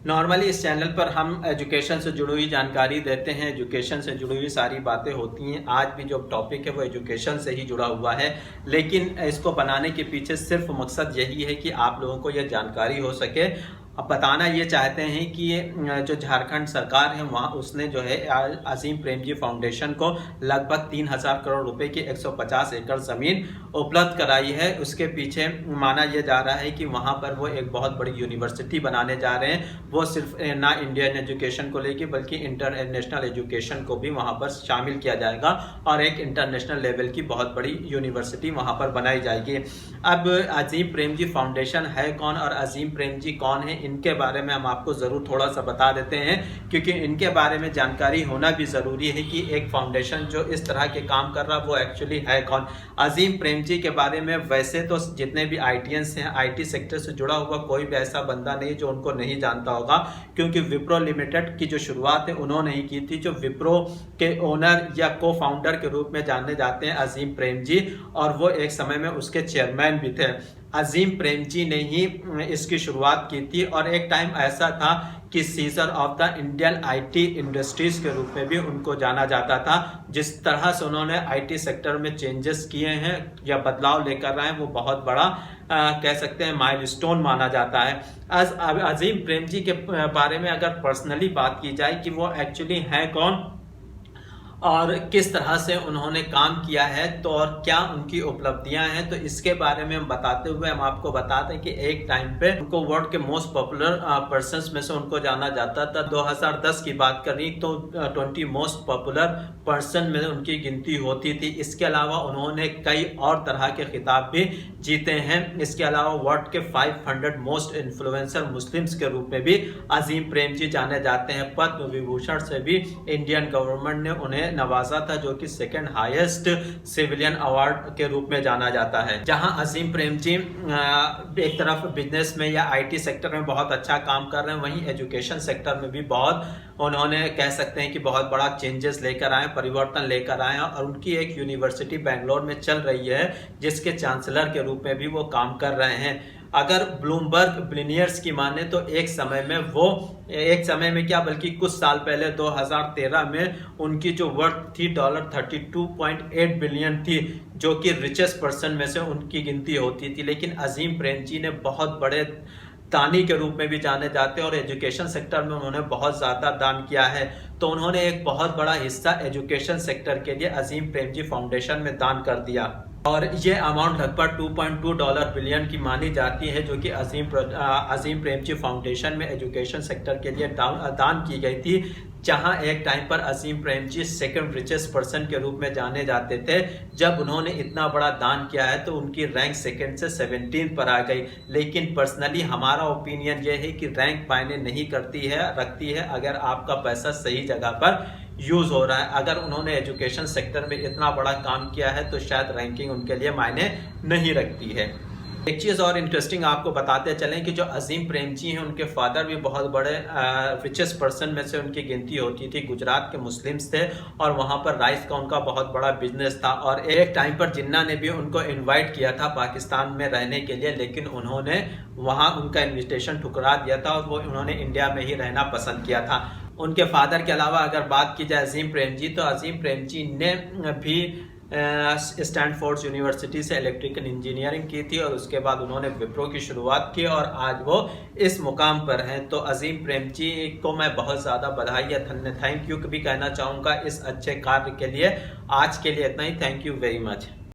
Normally इस channel पर हम एजुकेशन से जुड़ी हुई जानकारी देते हैं, एजुकेशन से जुड़ी हुई सारी बातें होती हैं। आज भी जो टॉपिक है वो एजुकेशन से ही जुड़ा हुआ है, लेकिन इसको बनाने के पीछे सिर्फ मकसद यही है कि आप लोगों को यह जानकारी हो सके। अब बताना ये चाहते हैं कि ये जो झारखंड सरकार है वहाँ उसने जो है अजीम प्रेमजी फाउंडेशन को लगभग 3,000 करोड़ रुपए की 150 एकड़ ज़मीन उपलब्ध कराई है। उसके पीछे माना यह जा रहा है कि वहाँ पर वो एक बहुत बड़ी यूनिवर्सिटी बनाने जा रहे हैं। वो सिर्फ ना इंडियन एजुकेशन को लेके बल्कि इंटरनेशनल एजुकेशन को भी वहाँ पर शामिल किया जाएगा और एक इंटरनेशनल लेवल की बहुत बड़ी यूनिवर्सिटी वहाँ पर बनाई जाएगी। अब अजीम प्रेमजी फाउंडेशन है कौन और अजीम प्रेमजी कौन है, इनके बारे में हम आपको ज़रूर थोड़ा सा बता देते हैं, क्योंकि इनके बारे में जानकारी होना भी ज़रूरी है कि एक फाउंडेशन जो इस तरह के काम कर रहा है वो एक्चुअली है कौन। अजीम प्रेमजी के बारे में वैसे तो जितने भी आईटीएंस हैं, आईटी सेक्टर से जुड़ा हुआ कोई भी ऐसा बंदा नहीं जो उनको नहीं जानता होगा, क्योंकि विप्रो लिमिटेड की जो शुरुआत है उन्होंने ही की थी। जो विप्रो के ओनर या को फाउंडर के रूप में जाने जाते हैं अजीम प्रेमजी, और वो एक समय में उसके चेयरमैन भी थे। अजीम प्रेमजी ने ही इसकी शुरुआत की थी और एक टाइम ऐसा था कि scissor of the Indian IT industries के रूप में भी उनको जाना जाता था। जिस तरह से उन्होंने आईटी सेक्टर में चेंजेस किए हैं या बदलाव लेकर आए हैं वो बहुत बड़ा कह सकते हैं माइलस्टोन माना जाता है। अजीम प्रेमजी के बारे में अगर पर्सनली बात की जाए कि वो एक्चुअली हैं कौन और किस तरह से उन्होंने काम किया है तो और क्या उनकी उपलब्धियां हैं, तो इसके बारे में हम बताते हुए हम आपको बताते हैं कि एक टाइम पे उनको वर्ल्ड के मोस्ट पॉपुलर पर्सन्स में से उनको जाना जाता था। 2010 की बात करें तो 20 मोस्ट पॉपुलर पर्सन में उनकी गिनती होती थी। इसके अलावा उन्होंने कई और तरह के खिताब भी जीते हैं। इसके अलावा वर्ल्ड के 500 मोस्ट इन्फ्लुएंसर मुस्लिम्स के रूप में भी अजीम प्रेमजी जाने जाते हैं। पद्म विभूषण से भी इंडियन गवर्नमेंट ने उन्हें नवाजा था, जो कि सेकंड हाईएस्ट सिविलियन अवार्ड के रूप में जाना जाता है। जहां अजीम प्रेमजी एक तरफ बिजनेस में या आईटी सेक्टर में बहुत अच्छा काम कर रहे हैं, वहीं एजुकेशन सेक्टर में भी बहुत उन्होंने कह सकते हैं कि बहुत बड़ा चेंजेस लेकर आए, परिवर्तन लेकर आए और उनकी एक यूनिवर्सिटी बेंगलोर में चल रही है जिसके चांसलर के रूप में भी वो काम कर रहे हैं। अगर ब्लूमबर्ग बिलियनियर्स की माने तो एक समय में क्या बल्कि कुछ साल पहले 2013 में उनकी जो वर्थ थी $32.8 बिलियन थी, जो कि रिचेस्ट पर्सन में से उनकी गिनती होती थी। लेकिन अजीम प्रेमजी ने बहुत बड़े दानी के रूप में भी जाने जाते हैं और एजुकेशन सेक्टर में उन्होंने बहुत ज़्यादा दान किया है। तो उन्होंने एक बहुत बड़ा हिस्सा एजुकेशन सेक्टर के लिए अजीम प्रेमजी फाउंडेशन में दान कर दिया और ये अमाउंट लगभग $2.2 बिलियन की मानी जाती है, जो कि अजीम प्रेमजी फाउंडेशन में एजुकेशन सेक्टर के लिए दान की गई थी। जहां एक टाइम पर Azim Premji second richest person के रूप में जाने जाते थे। जब उन्होंने इतना बड़ा दान किया है तो उनकी रैंक सेकंड से 17 पर आ गई। लेकिन पर्सनली हमारा ओपिनियन ये है कि रैंक मायने नहीं रखती है अगर आपका पैसा सही जगह पर यूज हो रहा है। अगर उन्होंने एजुकेशन सेक्टर में इतना बड़ा काम किया है तो शायद रैंकिंग उनके लिए मायने नहीं रखती है। एक चीज़ और इंटरेस्टिंग आपको बताते चलें कि जो अजीम प्रेमजी हैं उनके फादर भी बहुत बड़े रिचेस्ट पर्सन में से उनकी गिनती होती थी। गुजरात के मुस्लिम्स थे और वहाँ पर राइस का उनका बहुत बड़ा बिजनेस था और एक टाइम पर जिन्ना ने भी उनको इनवाइट किया था पाकिस्तान में रहने के लिए, लेकिन उन्होंने वहाँ उनका इन्विटेशन ठुकरा दिया था और उन्होंने इंडिया में ही रहना पसंद किया था। उनके फादर के अलावा अगर बात की जाए अजीम प्रेमजी, तो अजीम प्रेमजी ने भी स्टैनफोर्ड यूनिवर्सिटी से इलेक्ट्रिकल इंजीनियरिंग की थी और उसके बाद उन्होंने विप्रो की शुरुआत की और आज वो इस मुकाम पर हैं। तो अजीम प्रेमजी को मैं बहुत ज़्यादा बधाई या थैंक यू भी कहना चाहूँगा इस अच्छे कार्य के लिए। आज के लिए इतना ही। Thank you very much.